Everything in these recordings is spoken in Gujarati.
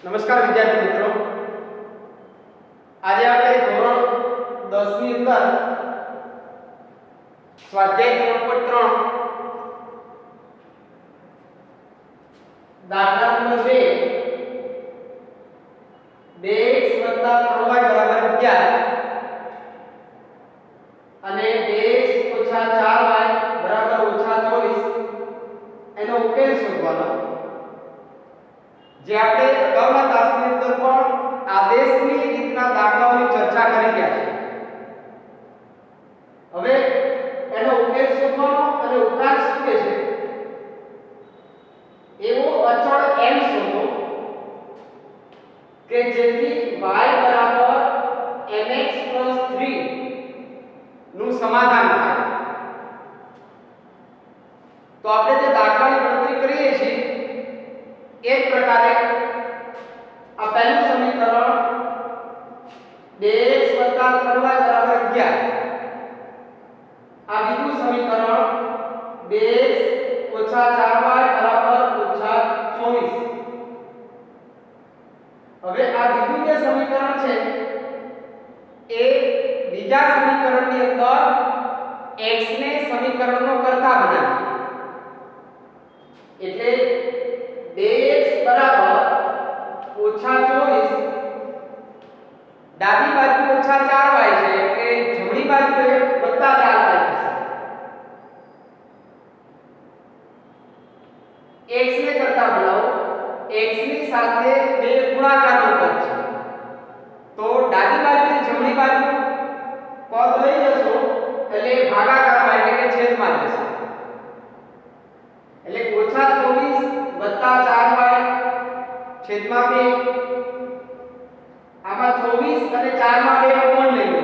નમસ્કાર વિદ્યાર્થી મિત્રો, આજે આપણે ધોરણ 10 ની અંદર સ્વાધ્યાય 3.3 દાખલા નંબર 2 2x 3y 11 અને 2x 4y 24 એનો ઉકેલ શોધવાનો, જે આપણે અગાઉના તાસની અંદર પણ આદેશની રીતના દાખલાઓની ચર્ચા કરી ગયા છે. હવે એનો ઉકેલ શોધવાનો અને ઉપરાંત શું કહે છે એવો અચળ m શોધો કે જેથી y બરાબર mx 3 નું સમાધાન થાય. તો આપણે જે દાખલાની ગણતરી કરીએ છીએ एक प्रकारे आ पहलू समीकरण 2x 3y 11 आ बीजू समीकरण 2x 4y 24. હવે આ બીજું જે સમીકરણ છે એ બીજા સમીકરણની અંદર x ને સમીકરણનો કર્તા બનાવીએ, એટલે 2x બરાબર -24 ડાબી બાજુ -4y છે એટલે જમણી બાજુએ +4y થશે. x ને કરતા બનાવો, x ની સાથે બે ગુણાકારનો પદ છે, તો ડાબી બાજુથી જમણી બાજુ પદ લઈ જશો એટલે ભાગાકારમાં એટલે કે છેદમાં જશે, એટલે -24 4y છેદમાં 2. આમાં 24 અને 4 માં 2 કોમન લઈ લો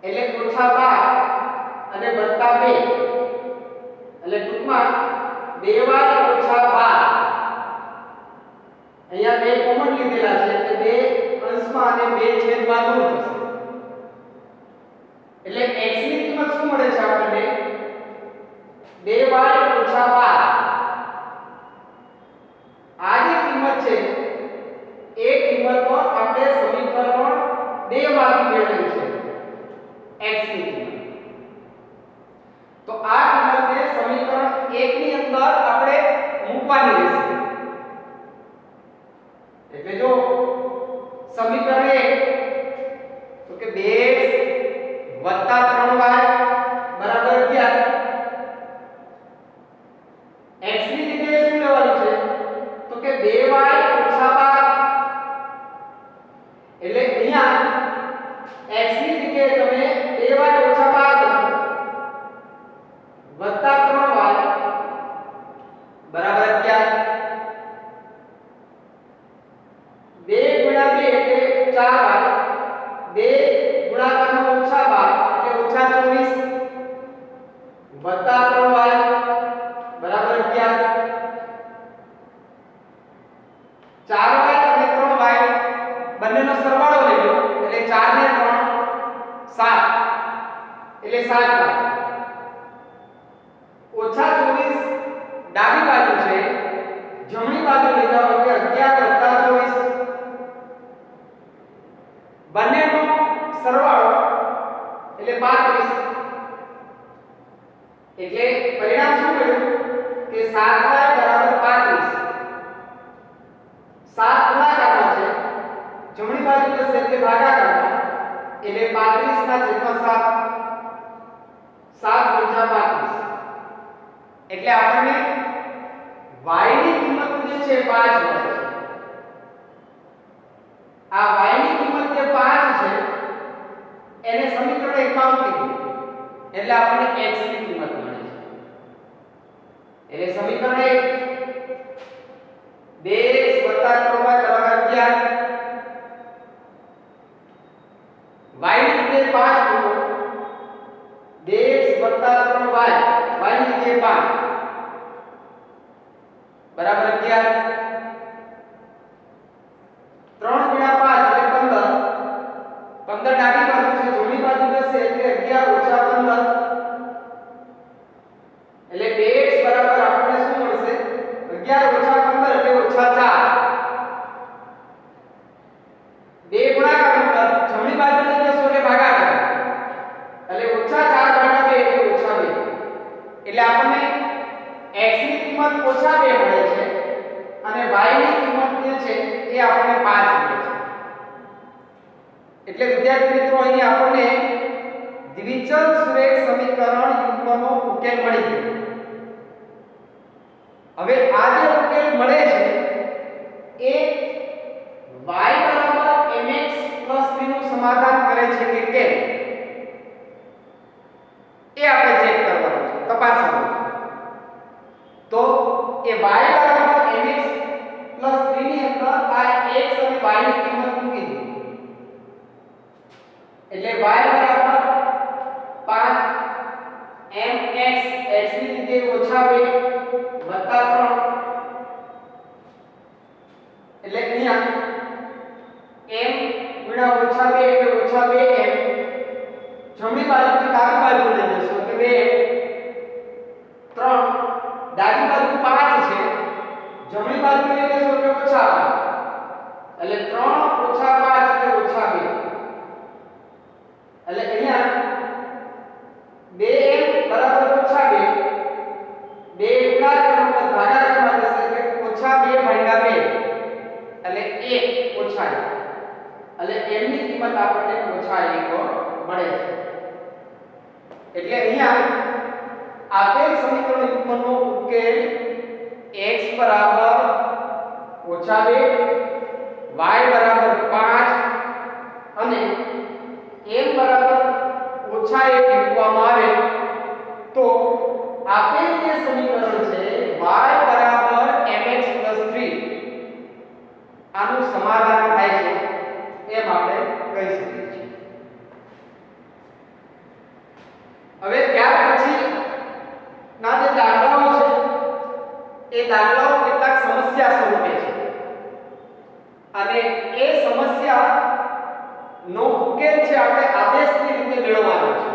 એટલે -12 અને +2 એટલે ટૂંકમાં 2y 12. અહીંયા 2 કોમન લીધેલા છે એટલે 2 અંશમાં અને 2 છેદમાં દૂર થશે, એટલે x ની કિંમત શું મળે છે આપણને 2y 12. આ જે કિંમત છે એ કિંમત તો આપણે સમીકરણ 2 માંથી મેળવી છે x ની કિંમત. તો આ કિંમતને સમીકરણ 1 ની અંદર આપણે મૂકવાની રહેશે, એટલે જો સમીકરણ 1 તો કે 2x 3y 11 x ની જગ્યાએ શું લેવાનું છે તો કે 2y 12. એટલે અહીંયા x ની જગ્યાએ તમે 2y 12 વત્તા 3y બરાબર 11. 2 ગુણ્યા 2 એટલે 4y, 2 ગુણાકારનો -12 એટલે -24 વત્તા 3y બરાબર 11. 4y અને 3y બંનેનો સરવાળો લઈ લો એટલે 4 ને 3 7 એટલે 7y. -24 ડાબી બાજુ છે, જમણી બાજુ લઈ જાઓ એટલે 11 + 24 બંનેનો સરવાળો એટલે 35. એટલે પરિણામ શું મળ્યું કે 7y બરાબર 35. 7 ગુણાકારમાં છે, જમણી બાજુ જશે એટલે ભાગાકારમાં, એટલે 35 ના છેદમાં 7 7 × 35 એટલે આપણને y ની કિંમત જે છે 5 મળે છે. આ y ની કિંમત જે 5 છે એને સમીકરણ 1 માં મૂકી દો એટલે આપણને x ની કિંમત મળે છે. એટલે સમીકરણ 1 2x 3y 11 y ની જગ્યાએ 5 મૂકો, 2x 3y y ની જગ્યાએ 5 બરાબર 11. 3 ગુણ્યા 5 એટલે 15. 15 ડાબી બાજુ છે, જમણી બાજુ જશે એટલે 11 - 15 એટલે 2x બરાબર આપણને શું મળશે 11 - 15 એટલે -4. એટલે વિદ્યાર્થી મિત્રો અહીં આપણને દ્વિચલ સુરેખ સમીકરણ યુગ્મનો ઉકેલ મળી ગયો. હવે આ જે ઉકેલ મળે છે એ y mx 3 નું સમાધાન કરે છે કે કેમ એ આપણે ચેક કરવાનું છે, તપાસવાનું. તો એ y mx 3 ની અંદર આ x અને y ની કિંમત મૂકી દો. એટલે y બરાબર 5 mx x ની જગ્યાએ ઓછા 2 વત્તા 3 એટલે અહીંયા m ગુણ્યા ઓછા 2 એટલે ઓછા 2m. જમણી બાજુથી ડાબી બાજુ લઈ જશો એટલે 2 3 ડાબી બાજુ 5 છે, જમણી બાજુ લઈ જશો એટલે ઓછા 5 એટલે 3 ઓછા 5 એટલે ઓછા 2 એટલે અહીંયા 2m બરાબર ઓછા 2 ગુણાકાર ભાગાકારમાં થશે એટલે ઓછા 2 ભાગ્યા 2 એટલે 1 ઓછા 1 એટલે m ની કિંમત આપણને ઓછા 1 મળે છે. એટલે અહીંયા આપેલ સમીકરણ યુગ્મનો ઉકેલ x બરાબર ઓછા 2 y બરાબર 5 અને m બરાબર ઓછા 1 મૂકવામાં આવે તો આપેલ જે સમીકરણ છે y બરાબર mx 3 આનું સમાધાન થાય છે એમ આપણે કહી શકીએ છીએ. હવે ત્યાર પછી ના જે દાખલાઓ છે એ દાખલાઓ કેટલાક સમસ્યા સ્વરૂપે છે અને એ સમસ્યા નો ઉકેલ છે આપણે આદેશની રીતે મેળવવાનો છે.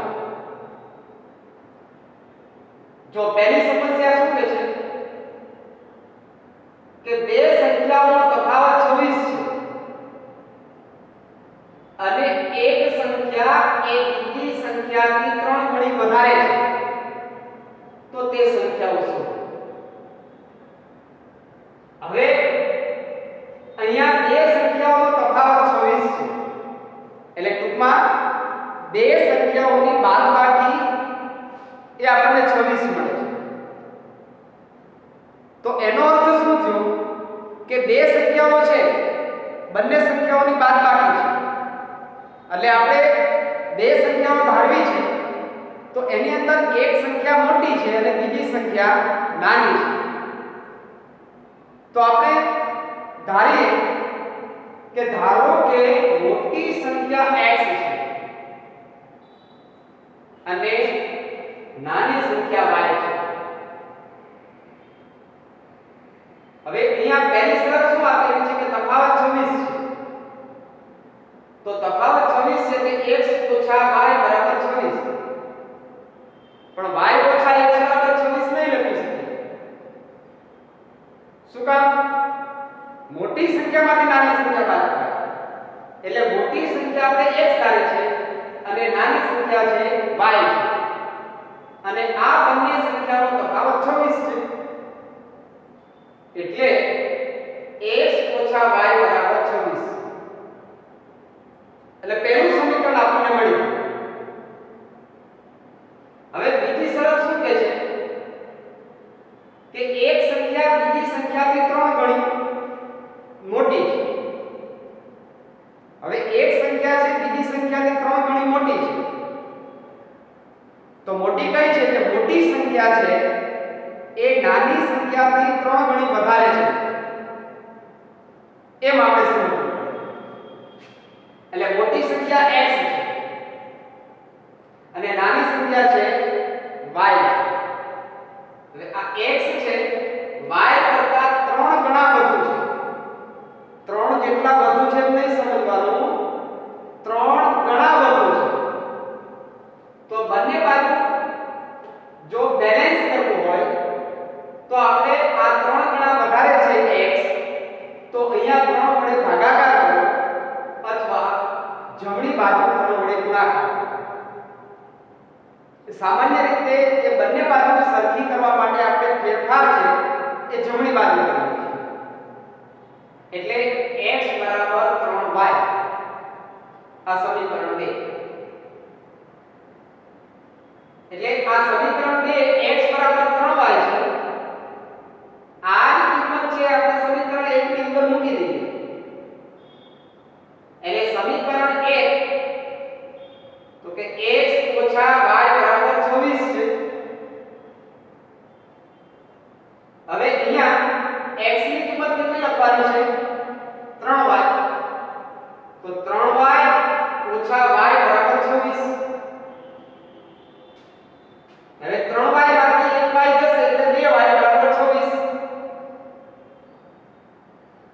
જો પહેલી સમસ્યા શું કહે છે કે બે સંખ્યાઓનો તફાવત 26 છે અને એક સંખ્યા એ બીજી સંખ્યાથી 3 ગણી વધારે છે તો તે સંખ્યાઓ શું? હવે અહીંયા બે સંખ્યાઓનો તફાવત 26 છે એટલે ટૂંકમાં બે સંખ્યાઓની બાદબાકી એ આપણને 26 મળે છે. તો એનો અર્થ શું થયો કે બે સંખ્યાઓ છે, બંને સંખ્યાઓની બાદબાકી છે એટલે આપણે બે સંખ્યાઓ ધારવી છે તો એની અંદર એક સંખ્યા મોટી છે અને બીજી સંખ્યા નાની છે. તો આપણે ધારીએ કે ધારો કે મોટી સંખ્યા x છે અને નાની સંખ્યા y છે. હવે અહીંયા પહેલી શરત શું આપેલી છે કે તફાવત 26 છે. તો તફાવત 26 છે તે x ઓછા y બરાબર 26. પણ y ઓછા x બરાબર 26 નહીં લખી શકીએ. શું કામ? મોટી સંખ્યામાંથી નાની સંખ્યા બાદ થાય એટલે મોટી સંખ્યા આપણે x ધારે છે અને નાની સંખ્યા છે y છે અને આ બંને સંખ્યાનો તફાવત 26 છે એટલે x ઓછા y બરાબર 26. એટલે પહેલું સમીકરણ આપણને મળ્યું. હવે બીજી શરત શું કહે છે કે એક સંખ્યા બીજી સંખ્યાથી 3 ગણી મોટી છે. હવે એક સંખ્યા છે બીજી સંખ્યાથી 3 ગણી મોટી છે તો મોટી કઈ છે કે મોટી સંખ્યા છે એ નાની સંખ્યાથી 3 ગણી વધારે છે એમ આપણે સમજવું. એટલે મોટી સંખ્યા x છે અને નાની સંખ્યા છે y છે. હવે આ x છે y કરતા 3 ગણા વધુ છે. 3 જેટલા વધુ છે એમ નહીં સમજવાનું, 3 ગણા વધુ છે. તો બંને બાજુ જો બેલેન્સ કરવું હોય તો આપણે આ 3 ગણા વધારે છે x તો અહીંયા 3 વડે ભાગાકાર કરો અથવા જમણી બાજુ 3 વડે ગુણાકાર. સામાન્ય રીતે એ બંને બાજુ સરખી કરવા માટે આપણે ફેરફાર છે એ જમણી બાજુ કરીએ છીએ એટલે x બરાબર 3y આ સમીકરણ 2 એટલે આ સમીકરણ 2 x બરાબર 3y છે આ જ કિંમત છે આપણે સમીકરણ 1 ની અંદર મૂકી દઈએ એટલે સમીકરણ 1 તો કે x - y બરાબર 26 છે હવે અહીંયા x ની કિંમત કેટલી લખવાની છે 3y તો 3y - y બરાબર 26 હવે 3y માંથી 1y જશે એટલે 2y બરાબર 26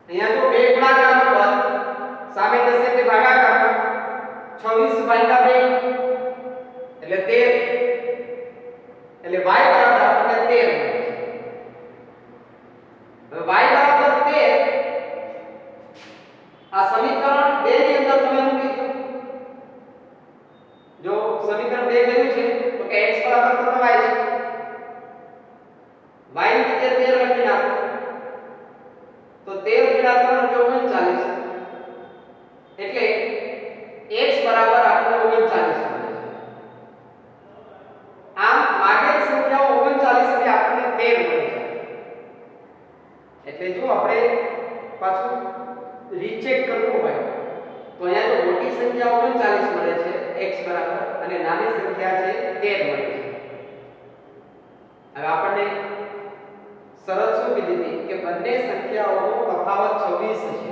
અહીંયા જો બે ગુણાકાર પદ સામે જશે એટલે ભાગાકાર 26 ભાગ્યા 2 એટલે 13 એટલે y બરાબર આપણને 13 હવે y બરાબર 13 આ સમીકરણ 2 ની અંદર તમે મૂકી દો જો સમીકરણ 2 કયું છે તો કે x બરાબર 3y છે y ની જગ્યાએ 13 લખી નાખો તો 13 ગુણ્યા 3 એટલે 39 એટલે x બરાબર આપણને 39 મળે છે આમ માગેલ સંખ્યાઓ 39 અને આપણને 13 મળે છે એટલે જો આપણે પાછું રીચેક કરવું હોય તો અહીંયા તો મોટી સંખ્યા 39 મળે છે x બરાબર અને નાની સંખ્યા છે 13 મળે છે હવે આપણને શરત શું કીધી હતી કે બંને સંખ્યાઓનો તફાવત 26 છે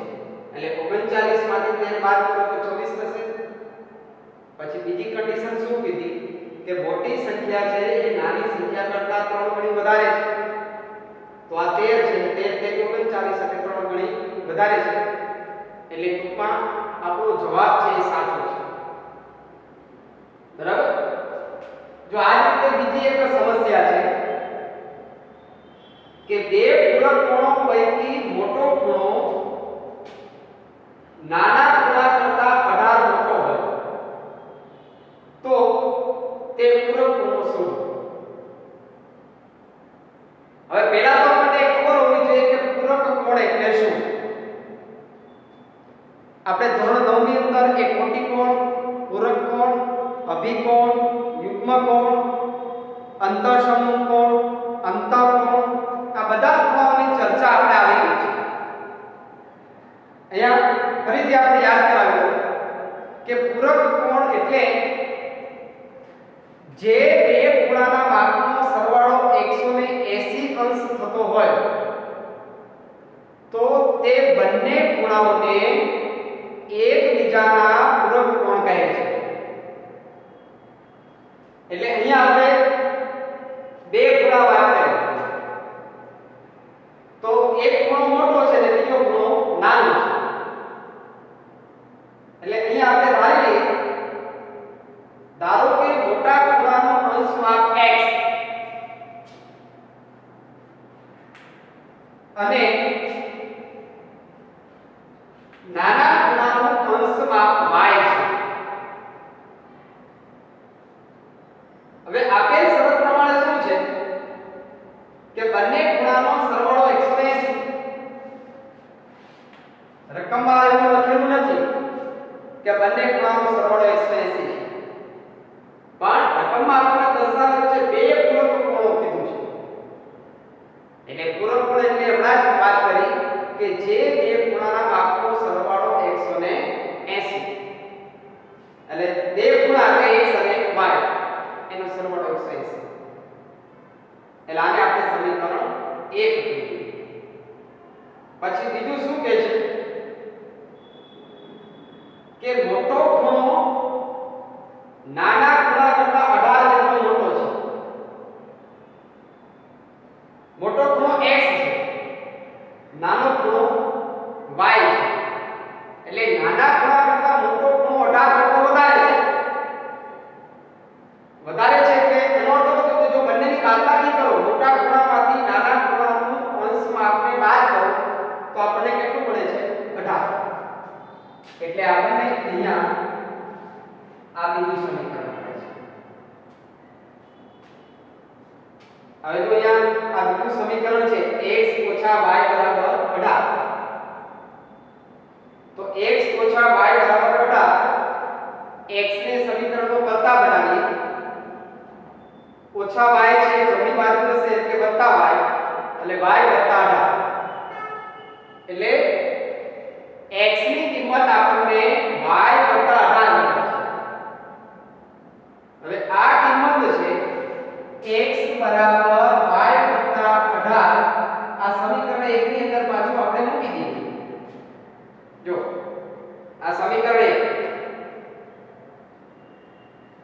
એટલે 39 માંથી 13 બાદ કરો તો 24 થશે પછી બીજી કન્ડિશન શું કીધી કે મોટી સંખ્યા છે એ નાની સંખ્યા કરતા 3 ગણી વધારે છે તો આ 13 છે 13 39 એટલે 3 ગણી વધારે છે એટલે ટૂંકમાં આપણો જવાબ છે એ સાચો છે બરાબર જો આ રીતે બીજી એક સમસ્યા છે કે બે પૂરક કોણો પૈકી મોટો ખૂણો નાના ખૂણા કરતા 18 મોટો હોય તો તે પૂરક ખૂણો શું હવે પહેલા તો આપણને ખબર હોવી જોઈએ કે પૂરક કોણ એટલે શું આપણે ધોરણ 9 ની અંદર એક કોટી કોણ પૂરક કોણ અભિકોણ યુગ્મ કોણ અંતઃસમૂહ કોણ અંતઃકોણ આ બધા ખૂણાઓની ચર્ચા આપણે આવી ગઈ છે અહીંયા ફરીથી આપણે યાદ કરાવ્યું કે પૂરક કોણ એટલે જે બે ખૂણાના માપનો સરવાળો 180 અંશ થતો હોય તો તે બંને ખૂણાઓને એકબીજાના પૂરક કોણ કહે છે એટલે અહીંયા આપણે બે ખૂણા વાત કરીએ તો એક ખૂણો મોટો છે અને બીજો ખૂણો નાનો છે એટલે અહીંયા આપણે ધારી લઈએ ધારો કે મોટા ખૂણાનો અંશ માપ x અને નાના ખૂણાનો અંશ માપ y છે હવે આપેલ શરત પ્રમાણે શું છે કે બંને ખૂણાનો સરવાળો 180 રકમમાં એવું લખેલું નથી કે બંને ખૂણાનો સરવાળો 180 છે પણ રકમમાં આપણને દર્શાવેલ છે બે પૂરક કોણો કીધું છે એટલે પૂરક કોણ એટલે હમણાં જ વાત કરી કે જે બે ખૂણાના માપનો સરવાળો 180 એટલે બે ખૂણા એટલે x અને y એનો સરવાળો 180 એટલે આને આપણે સમીકરણ 1 કહીએ પછી બીજું શું કહે છે કે મોટો ખૂણો નાના ખૂણા કરતા 18 જેટલો મોટો છે મોટો ખૂણો x છે નાનો ખૂણો y છે એટલે નાના ખૂણા કરતા મોટો ખૂણો 18 કરતો વધારે છે એટલે એનો અર્થ એ કે જો બંનેની બાદબાકી કરો મોટા ખૂણામાંથી નાના ખૂણાનો અંશમાં આપણે બાદ કરો તો આપણને કેટલું મળે છે 18 એટલે આપણને અહીંયા આ બીજું સમીકરણ મળે છે હવે જો અહીંયા આ બીજું સમીકરણ છે x - y = 18 તો x - y = 18 ઓછા y છે જમણી બાજુ જશે એટલે વત્તા y એટલે y વત્તા 18 એટલે x ની કિંમત આપણને y વત્તા 18 મળે છે. હવે આ કિંમત છે x બરાબર y વત્તા 18 આ સમીકરણ 1 ની અંદર પાછું આપણે મૂકી દઈએ. જો આ સમીકરણ 1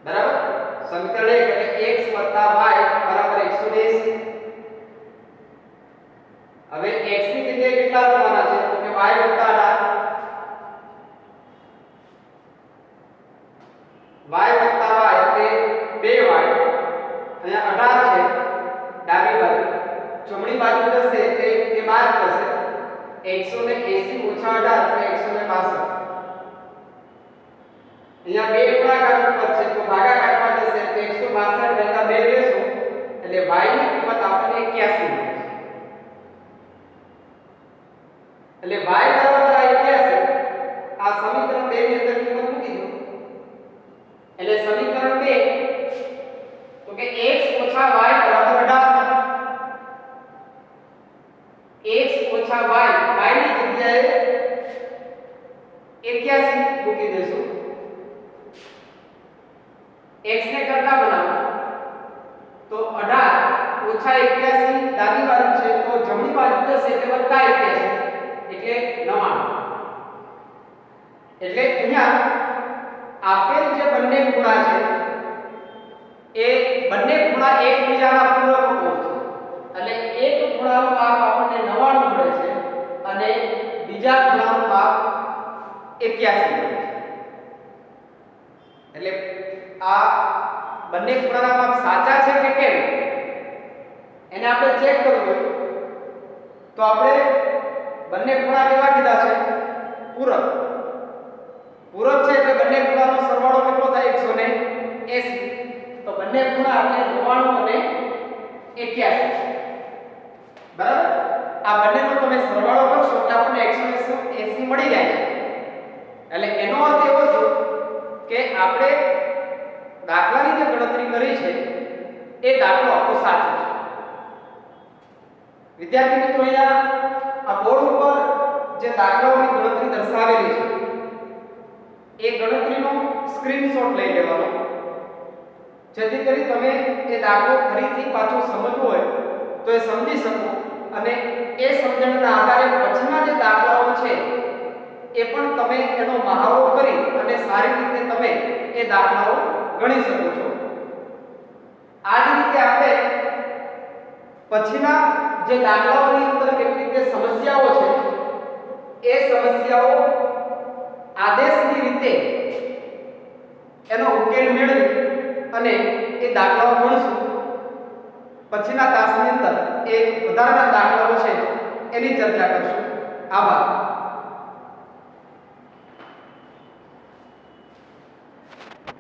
બરાબર સમીકરણ 1 એટલે x y બરાબર 180. હવે x ની જગ્યાએ કેટલા લેવાના છે તો કે y વત્તા 18 y વત્તા y એટલે 2y અહીંયા 18 છે ડાબી બાજુ જમણી બાજુ જશે એટલે એ 12 થશે 180 ઓછા 18 એટલે 162. અહીંયા બે ગુણાકાર પદ છે તો ભાગાકારમાં જશે એટલે 162 ભાગ્યા 2 લેશું એટલે y ની કિંમત આપણને 81 મળે છે. એટલે y બરાબર 81 આ સમીકરણ 2 ની અંદર કિંમત મૂકી દો એટલે સમીકરણ 2 તો કે x ઓછા y બરાબર 18 x ઓછા y ની જગ્યાએ 81 મૂકી દેશું. x ને કરતા બનાવો તો 18 ઓછા 81 ડાબી બાજુ છે તો જમણી બાજુ જશે એટલે વત્તા 81 એટલે 99. એટલે અહીંયા આપેલ જે બંને ખૂણા છે એ બંને ખૂણા એકબીજાના પૂરક કોણ છે એટલે એક ખૂણાનો માપ આપણને 99 મળે છે અને બીજા ખૂણાનો માપ 81 મળે છે. એટલે આ બંને ખૂણાના માપ સાચા છે કે કેમ એને આપણે ચેક કરવું હોય તો આપણે બંને ખૂણા કેવા કીધા છે પૂરક. પૂરક છે એટલે બંને ખૂણાનો સરવાળો કેટલો થાય 180 તો બંને ખૂણા આપણે 99 અને 81 બરાબર. આ બંનેનો તમે સરવાળો કરશો એટલે આપણને 180 મળી જાય છે. એટલે એનો અર્થ એવો છે કે આપણે દાખલાની જે ગણતરી કરી છે એ દાખલો આપણો સાચો છે. વિદ્યાર્થી મિત્રો અહીંયા આ બોર્ડ ઉપર જે દાખલાઓની ગણતરી દર્શાવેલી છે એ ગણતરીનો સ્ક્રીનશોટ લઈ લેવાનો જેથી કરી તમે એ દાખલો ફરીથી પાછો સમજવો હોય તો એ સમજી શકો અને એ સમજણના આધારે પછીના જે દાખલાઓ છે એ પણ તમે એનો મહાવરો કરી અને સારી રીતે તમે એ દાખલાઓ ગણી શકો છો. આ જ રીતે આપણે પછીના જે દાખલાઓની અંદર કેટલીક જે સમસ્યાઓ છે એ સમસ્યાઓ આદેશની રીતે એનો ઉકેલ મેળવી અને એ દાખલાઓ ગણશું. પછીના તાસની અંદર એ વધારાના દાખલાઓ છે એની ચર્ચા કરશું. આભાર.